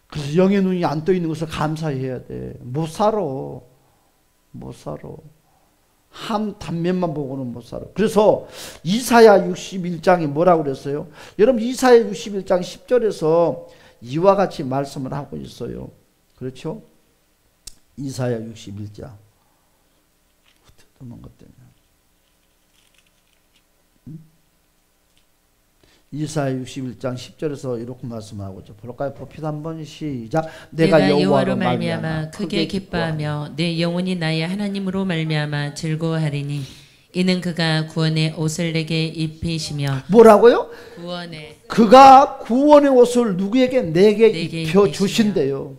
[SPEAKER 1] 그래서 영의 눈이 안 떠 있는 것을 감사해야 돼. 못 살아. 한 단면만 보고는 못 살아. 그래서 이사야 61장이 뭐라고 그랬어요? 여러분, 이사야 61장 10절에서 이와 같이 말씀을 하고 있어요. 그렇죠? 이사야 61장. 어떤 것 때문에. 이사야 61장 10절에서 이렇게 말씀하고 있죠. 볼까요? 봅시다 한번. 시작.
[SPEAKER 2] 내가 여호와로 말미암아 크게 기뻐하며 내 영혼이 나의 하나님으로 말미암아 즐거워하리니 이는 그가 구원의 옷을 내게 입히시며.
[SPEAKER 1] 뭐라고요? 그가 구원의 옷을 누구에게? 내게 입혀 주신대요.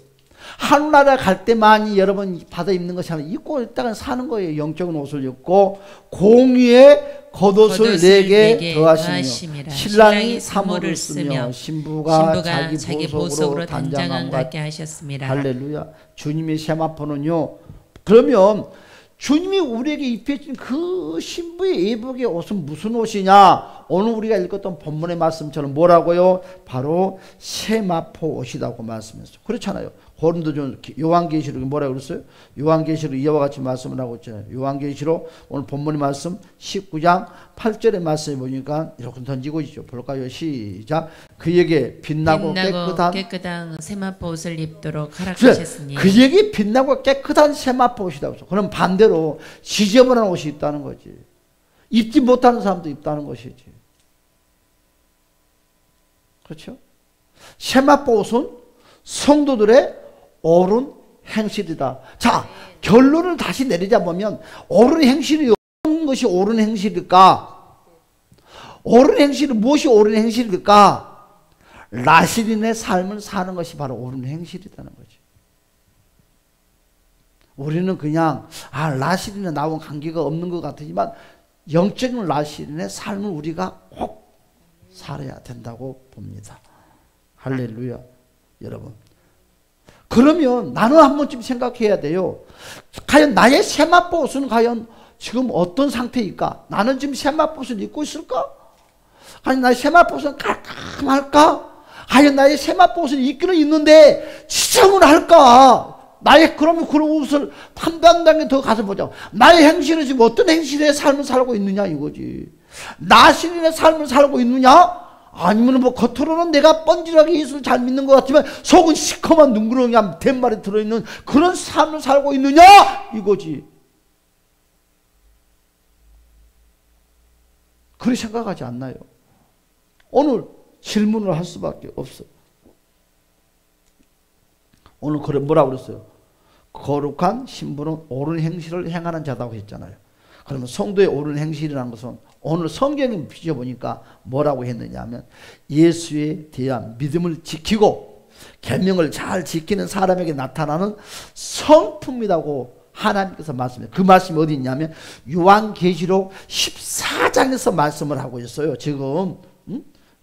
[SPEAKER 1] 하늘나라 갈 때만이 여러분 받아 입는 것이 아니라 입고 있다가 사는 거예요. 영적인 옷을 입고 공의의 겉옷을 내게 더하시며 신랑이 사모를 쓰며 신부가 자기 보석으로 단장함 같게 하셨습니다. 할렐루야. 주님의 세마포는요, 그러면 주님이 우리에게 입혀준 그 신부의 예복의 옷은 무슨 옷이냐? 오늘 우리가 읽었던 본문의 말씀처럼 뭐라고요? 바로 세마포 옷이라고 말씀했어요. 그렇잖아요. 고린도전 요한계시록이 뭐라고 그랬어요? 요한계시록 이와 같이 말씀을 하고 있잖아요. 요한계시록 오늘 본문의 말씀 19장 8절의 말씀에 보니까 이렇게 던지고 있죠. 볼까요? 시작. 그에게 빛나고 깨끗한
[SPEAKER 2] 세마포 옷을 입도록 허락하셨으니.
[SPEAKER 1] 그에게 빛나고 깨끗한 세마포 옷이라고 했어. 그럼 반대로 지저분한 옷이 있다는 거지. 입지 못하는 사람도 입다는 것이지. 그렇죠? 세마포 옷은 성도들의 옳은 행실이다. 자, 결론을 다시 내리자보면 옳은 행실이 어떤 것이 옳은 행실일까? 옳은 행실은 무엇이 옳은 행실일까? 라시린의 삶을 사는 것이 바로 옳은 행실이라는 거지. 우리는 그냥 라시린에 나온 관계가 없는 것 같지만 영적인 라시린의 삶을 우리가 꼭 살아야 된다고 봅니다. 할렐루야. 여러분, 그러면 나는 한 번쯤 생각해야 돼요. 과연 나의 세마포옷은 과연 지금 어떤 상태일까? 나는 지금 세마포옷을 입고 있을까? 아니 나의 세마포옷은 깔끔할까? 과연 나의 세마포옷을 입기는 있는데 지정을 할까? 나의 그러면 그런 옷을 한 단계 더 가서 보자. 나의 행실은 지금 어떤 행실의 삶을 살고 있느냐 이거지. 나신의 삶을 살고 있느냐? 아니면 뭐 겉으로는 내가 뻔질하게 예수를 잘 믿는 것 같지만 속은 시커먼 눈구렁이 한 댓말이 들어있는 그런 삶을 살고 있느냐 이거지. 그렇게 생각하지 않나요? 오늘 질문을 할 수밖에 없어. 오늘 그래 뭐라고 그랬어요? 거룩한 신부는 옳은 행실을 행하는 자다고 했잖아요. 그러면 성도의 옳은 행실이라는 것은 오늘 성경에 비춰보니까 뭐라고 했느냐 하면 예수에 대한 믿음을 지키고 계명을 잘 지키는 사람에게 나타나는 성품이라고 하나님께서 말씀해요. 그 말씀이 어디 있냐면 요한계시록 14장에서 말씀을 하고 있어요. 지금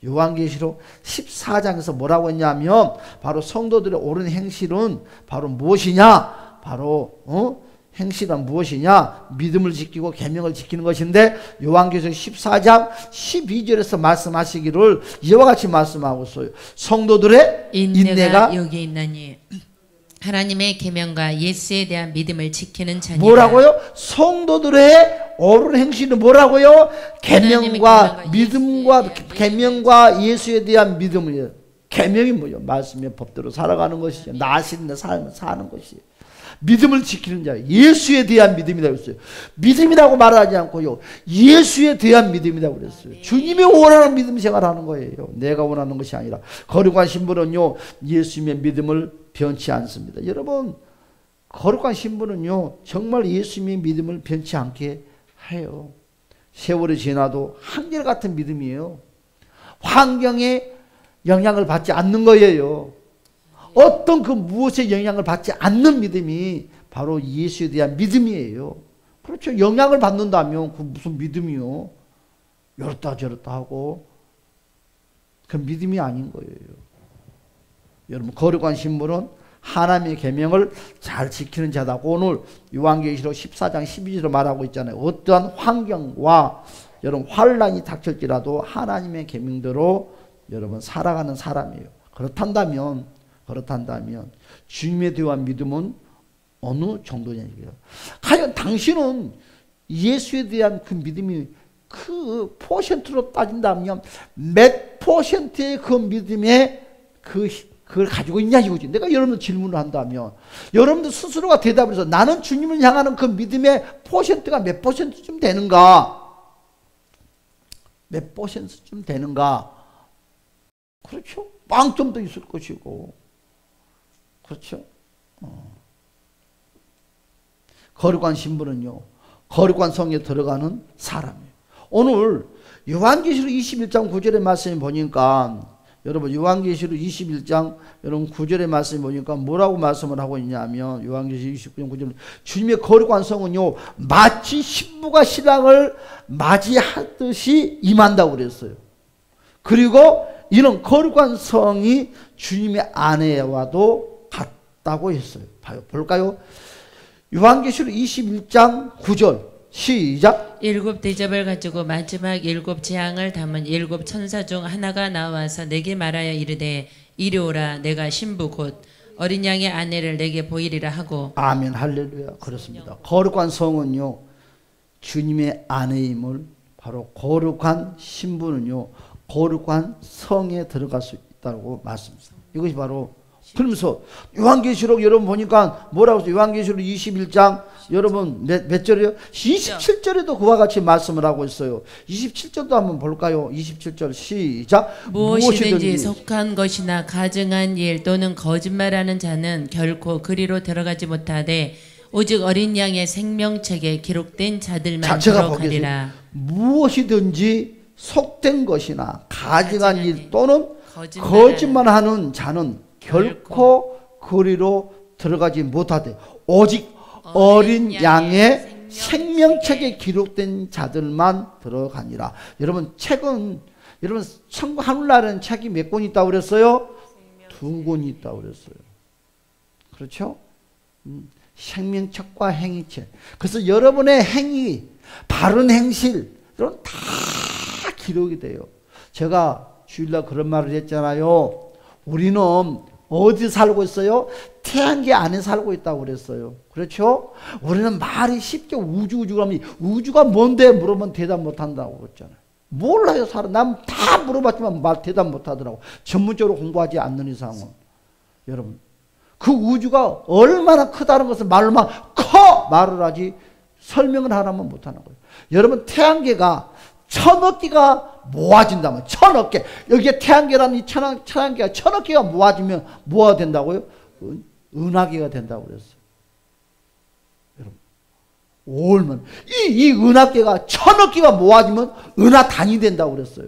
[SPEAKER 1] 요한계시록 14장에서 뭐라고 했냐면 바로 성도들의 옳은 행실은 바로 무엇이냐? 바로 행실은 무엇이냐? 믿음을 지키고 계명을 지키는 것인데 요한계시록 14장 12절에서 말씀하시기를 이와 같이 말씀하고 있어요. 성도들의 인내가
[SPEAKER 2] 여기 있나니 하나님의 계명과 예수에 대한 믿음을 지키는 자니라.
[SPEAKER 1] 뭐라고요? 성도들의 옳은 행실은 뭐라고요? 계명과 믿음과 계명과 예수에 대한 믿음이에요. 계명이 뭐예요? 말씀의 법대로 살아가는 것이죠. 나신의 삶을 사는 것이에요. 믿음을 지키는 자, 예수에 대한 믿음이라고 했어요. 믿음이라고 말하지 않고요, 예수에 대한 믿음이라고 그랬어요. 주님이 원하는 믿음 생활하는 거예요. 내가 원하는 것이 아니라. 거룩한 신부는요, 예수님의 믿음을 변치 않습니다. 여러분, 거룩한 신부는요, 정말 예수님의 믿음을 변치 않게 해요. 세월이 지나도 한결같은 믿음이에요. 환경에 영향을 받지 않는 거예요. 어떤 그 무엇의 영향을 받지 않는 믿음이 바로 예수에 대한 믿음이에요. 그렇죠. 영향을 받는다면 그 무슨 믿음이요? 이렇다 저렇다 하고 그 믿음이 아닌 거예요. 여러분, 거룩한 신부는 하나님의 계명을 잘 지키는 자다고 오늘 요한계시록 14장 12절로 말하고 있잖아요. 어떠한 환경과 여러분 환란이 닥칠지라도 하나님의 계명대로 여러분 살아가는 사람이에요. 그렇단다면 주님에 대한 믿음은 어느 정도냐 이거예요. 과연 당신은 예수에 대한 그 믿음이 그 퍼센트로 따진다면 몇 퍼센트의 그 믿음에 그걸 가지고 있냐 이거지. 내가 여러분들 질문을 한다면 여러분들 스스로가 대답을 해서 나는 주님을 향하는 그 믿음의 퍼센트가 몇 퍼센트쯤 되는가? 몇 퍼센트쯤 되는가? 그렇죠. 빵점도 있을 것이고 그렇죠. 거룩한 신부는요, 거룩한 성에 들어가는 사람이에요. 오늘 요한계시록 21장 9절의 말씀을 보니까 여러분 요한계시록 21장 여러분 9절의 말씀을 보니까 뭐라고 말씀을 하고 있냐면 요한계시록 29장 9절 주님의 거룩한 성은요 마치 신부가 신랑을 맞이하듯이 임한다고 그랬어요. 그리고 이런 거룩한 성이 주님의 아내와도 같다고 했어요. 볼까요? 요한계시록 21장 9절 시작.
[SPEAKER 2] 일곱 대접을 가지고 마지막 일곱 재앙을 담은 일곱 천사 중 하나가 나와서 내게 말하여 이르되 이리 오라. 내가 신부 곧 어린 양의 아내를 내게 보이리라 하고.
[SPEAKER 1] 아멘 할렐루야. 그렇습니다. 거룩한 성은요 주님의 아내임을 바로 거룩한 신부는요 거룩한 성에 들어갈 수 있다고 말씀합니다. 이것이 바로 그러면서 요한계시록 여러분 보니까 뭐라고 했어요? 요한계시록 21장 여러분 몇 절이요? 27절에도 그와 같이 말씀을 하고 있어요. 27절도 한번 볼까요? 27절 시작.
[SPEAKER 2] 무엇이든지 속한 것이나 가증한 일 또는 거짓말하는 자는 결코 그리로 들어가지 못하되 오직 어린 양의 생명책에 기록된 자들만 들어가리라.
[SPEAKER 1] 무엇이든지 속된 것이나 가증한 일 또는 거짓말하는 자는 결코 그리로 들어가지 못하되 오직 어린 양의 생명책에 기록된 자들만 들어가니라. 여러분 책은 여러분 하늘나라는 책이 몇 권 있다고 그랬어요? 두 권이 있다고 그랬어요. 그렇죠? 생명책과 행위책. 그래서 여러분의 행위, 바른 행실, 이런 다 기록이 돼요. 제가 주일날 그런 말을 했잖아요. 우리는 어디 살고 있어요? 태양계 안에 살고 있다고 그랬어요. 그렇죠? 우리는 말이 쉽게 우주 그러면 우주가 뭔데 물으면 대답 못한다고 그랬잖아요. 몰라요. 남 다 물어봤지만 대답 못하더라고. 전문적으로 공부하지 않는 이상은. 여러분, 그 우주가 얼마나 크다는 것을 말로만 말을 하지 설명을 하라면 못하는 거예요. 여러분, 태양계가 1000억 개가 모아진다면 1000억 개, 여기에 태양계라는 이 태양계가 1000억 개가 모아지면 뭐가 된다고요? 은하계가 된다고 그랬어요. 여러분, 얼마나 이 은하계가 1000억 개가 모아지면 은하단이 된다고 그랬어요.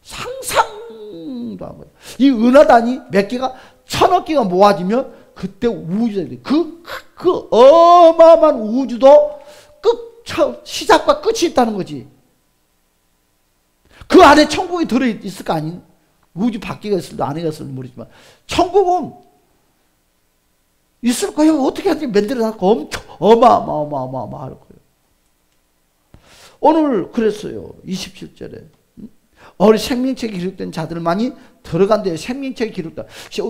[SPEAKER 1] 상상도 안 거예요. 이 은하단이 몇 개가 1000억 개가 모아지면 그때 우주가 돼. 그 어마어마한 우주도 시작과 끝이 있다는 거지. 그 안에 천국이 들어있을 거 아닌? 우주 밖에가 있을도 안에가 있을도 모르지만 천국은 있을 거예요. 어떻게 하든지 만들어놨고 엄청 어마어마할 거예요. 오늘 그랬어요. 27절에 어린 생명책에 기록된 자들만이 들어간대요. 생명책에 기록된.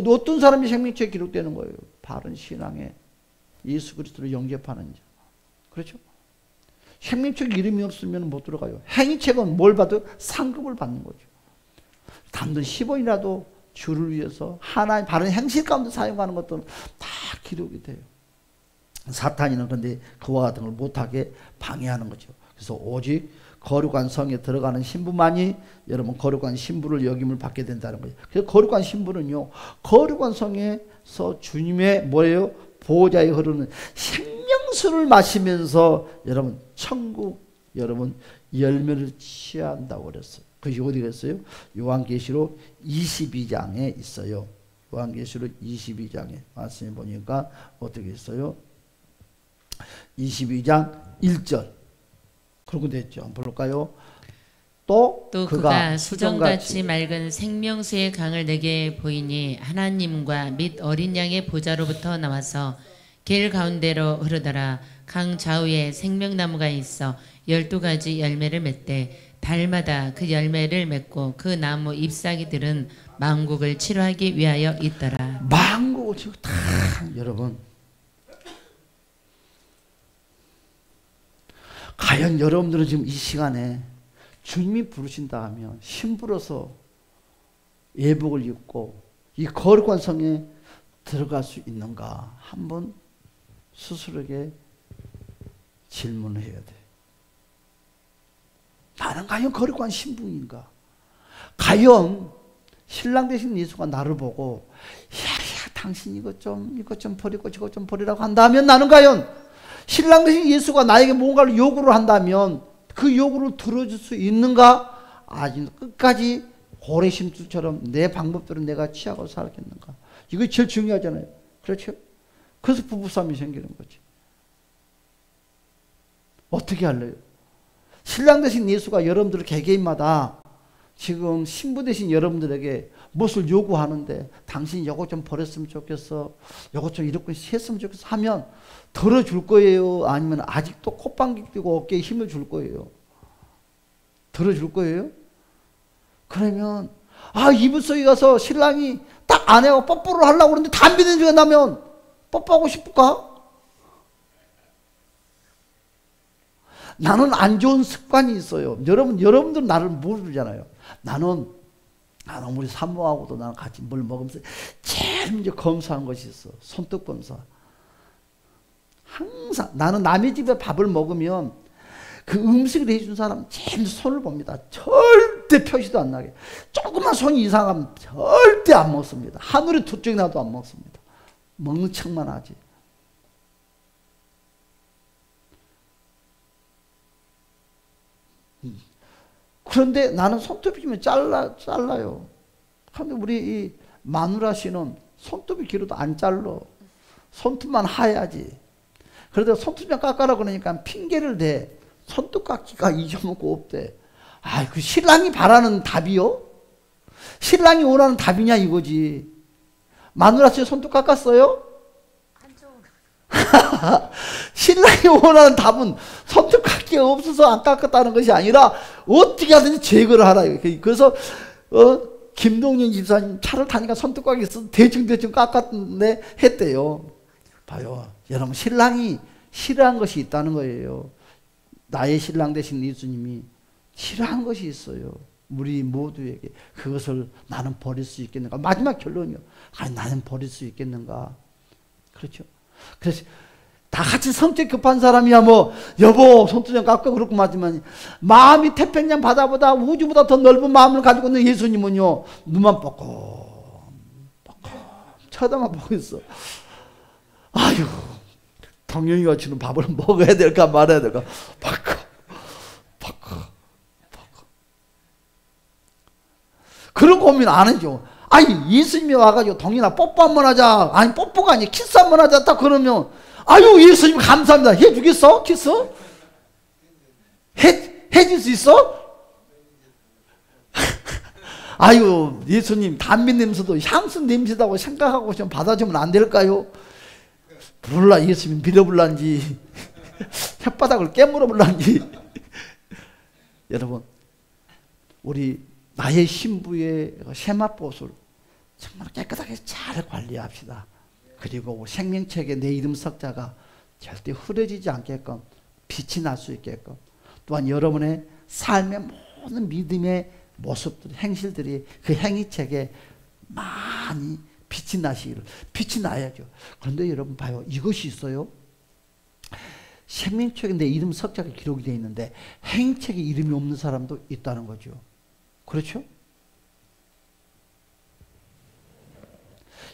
[SPEAKER 1] 어떤 사람이 생명책에 기록되는 거예요? 바른 신앙에 예수 그리스도를 영접하는 자. 그렇죠? 생명책 이름이 없으면 못 들어가요. 행위책은 뭘 봐도 상급을 받는 거죠. 단돈 10원이라도 주를 위해서 하나의 바른 행실 가운데 사용하는 것들은 다 기록이 돼요. 사탄이는 그런데 그와 같은 걸 못하게 방해하는 거죠. 그래서 오직 거룩한 성에 들어가는 신부만이 여러분 거룩한 신부를 여김을 받게 된다는 거예요. 그래서 거룩한 신부는요, 거룩한 성에서 주님의 뭐예요? 보호자에 흐르는 생명수를 마시면서 여러분 천국 여러분 열매를 취한다고 그랬어요. 그것이 어디 있어요? 요한계시록 22장에 있어요. 요한계시록 22장에 말씀해 보니까 어떻게 있어요? 22장 1절 그렇게 됐죠. 한번 볼까요? 또 그가
[SPEAKER 2] 수정같이 맑은 생명수의 강을 내게 보이니 하나님과 및 어린 양의 보좌로부터 나와서 길 가운데로 흐르더라. 강 좌우에 생명나무가 있어 12가지 열매를 맺되 달마다 그 열매를 맺고 그 나무 잎사귀들은 만국을 치료하기 위하여 있더라.
[SPEAKER 1] 만국을 치료 다 여러분 과연 여러분들은 지금 이 시간에 주님이 부르신다 하면 신부로서 예복을 입고 이 거룩한 성에 들어갈 수 있는가 한번 스스로에게 질문을 해야 돼. 나는 과연 거룩한 신부인가? 과연 신랑 되신 예수가 나를 보고 야 당신 이것 좀 버리고 저것 좀 버리라고 한다면 나는 과연 신랑 되신 예수가 나에게 뭔가를 요구를 한다면 그 요구를 들어줄 수 있는가? 아직 끝까지 고래심술처럼 내 방법대로 내가 취하고 살겠는가? 이거 제일 중요하잖아요. 그렇죠? 그래서 부부싸움이 생기는 거지. 어떻게 할래요? 신랑 되신 예수가 여러분들 개개인마다 지금 신부 되신 여러분들에게 무엇을 요구하는데 당신이 이거 좀 버렸으면 좋겠어. 이거 좀 이렇게 했으면 좋겠어 하면 들어줄 거예요? 아니면 아직도 콧방귀 뀌고 어깨에 힘을 줄 거예요? 들어줄 거예요? 그러면 이불 속에 가서 신랑이 딱 아내하고 뽀뽀를 하려고 그러는데 담배 냄새가 나면 뽀뽀하고 싶을까? 나는 안 좋은 습관이 있어요. 여러분들은 나를 모르잖아요. 나는 우리 산모하고도 나는 같이 뭘 먹으면서 제일 먼저 검사한 것이 있어. 손톱 검사. 항상 나는 남의 집에 밥을 먹으면 그 음식을 해준 사람 제일 손을 봅니다. 절대 표시도 안 나게. 조금만 손이 이상하면 절대 안 먹습니다. 하늘에 두 쪽이 나도 안 먹습니다. 먹는 척만 하지. 그런데 나는 손톱이 좀 잘라요. 그런데 우리 이 마누라 씨는 손톱이 길어도 안 잘라. 손톱만 하야지. 그래도 손톱만 깎아라 그러니까 핑계를 대. 손톱 깎기가 잊어먹고 없대. 그 신랑이 바라는 답이요? 신랑이 원하는 답이냐 이거지. 마누라 씨 손톱 깎았어요? 신랑이 원하는 답은 손톱 깎기가 없어서 안 깎았다는 것이 아니라 어떻게 하든지 제거를 하라. 그래서 김동윤 집사님 차를 타니까 손톱 깎기 있어서 대충 깎았네 했대요. 봐요. 여러분, 신랑이 싫어한 것이 있다는 거예요. 나의 신랑 되신 예수님이 싫어한 것이 있어요. 우리 모두에게. 그것을 나는 버릴 수 있겠는가? 마지막 결론이요. 아니, 나는 버릴 수 있겠는가? 그렇죠. 그래서 다 같이 성격 급한 사람이야 뭐 여보 손톱 좀 깎고 그렇고 하지만, 마음이 태평양 바다보다 우주보다 더 넓은 마음을 가지고 있는 예수님은요, 눈만 뻑뻑 쳐다만 보고 있어. 아유, 동영이가 주는 밥을 먹어야 될까 말아야 될까 뻑뻑 그런 고민 안 해줘. 아니, 예수님이 와가지고 동현아 뽀뽀 한번 하자. 아니, 뽀뽀가 아니라 키스 한번 하자. 딱 그러면, 아유, 예수님 감사합니다. 해주겠어? 키스? 해줄 수 있어? 아유, 예수님 담배 냄새도 향수 냄새다고 생각하고 좀 받아주면 안 될까요? 불라 예수님 밀어불란지 혓바닥을 깨물어 불란지. 여러분, 우리 나의 신부의 세마포옷을 정말 깨끗하게 잘 관리합시다. 그리고 생명책에 내 이름 석자가 절대 흐려지지 않게끔 빛이 날 수 있게끔, 또한 여러분의 삶의 모든 믿음의 모습들, 행실들이 그 행위책에 많이 빛이 나시기를. 빛이 나야죠. 그런데 여러분 봐요. 이것이 있어요. 생명책에 내 이름 석자가 기록이 되어 있는데 행위책에 이름이 없는 사람도 있다는 거죠. 그렇죠?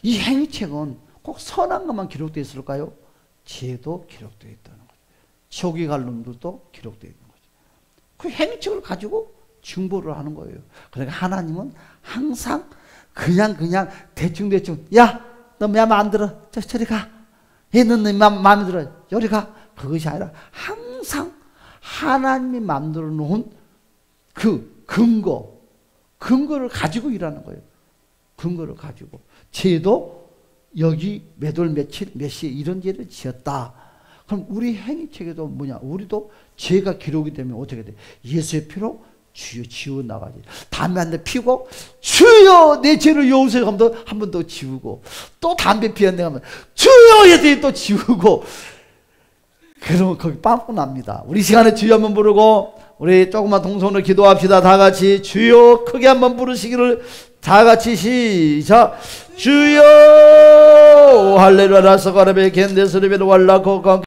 [SPEAKER 1] 이 행위책은 꼭 선한 것만 기록되어 있을까요? 죄도 기록되어 있다는 거죠. 지옥에 갈 놈들도 기록되어 있는 거죠. 그 행위책을 가지고 중보를 하는 거예요. 그러니까 하나님은 항상 그냥 대충 야, 너 마음에 안 들어? 저리 가. 얘는 너 마음에 들어? 저리 가. 그것이 아니라 항상 하나님이 만들어 놓은 그 근거를 가지고 일하는 거예요. 근거를 가지고. 죄도 여기 몇 월 며칠 몇 시에 이런 죄를 지었다. 그럼 우리 행위책에도 뭐냐? 우리도 죄가 기록이 되면 어떻게 돼? 예수의 피로 주여 지워 나가지. 담배 한 대 피우고 주여 내 죄를 여우세요 하면 한 번 더 지우고, 또 담배 피웠네 하면 주여 예수님 또 지우고. 그러면 거기 빵꾸 납니다. 우리 시간에 주여 한번 부르고 우리 조금만 동선으로 기도합시다. 다 같이 주여 크게 한번 부르시기를. 다 같이 시작. 주여 할렐루야 라서가라베 겐데스르베로 왈라코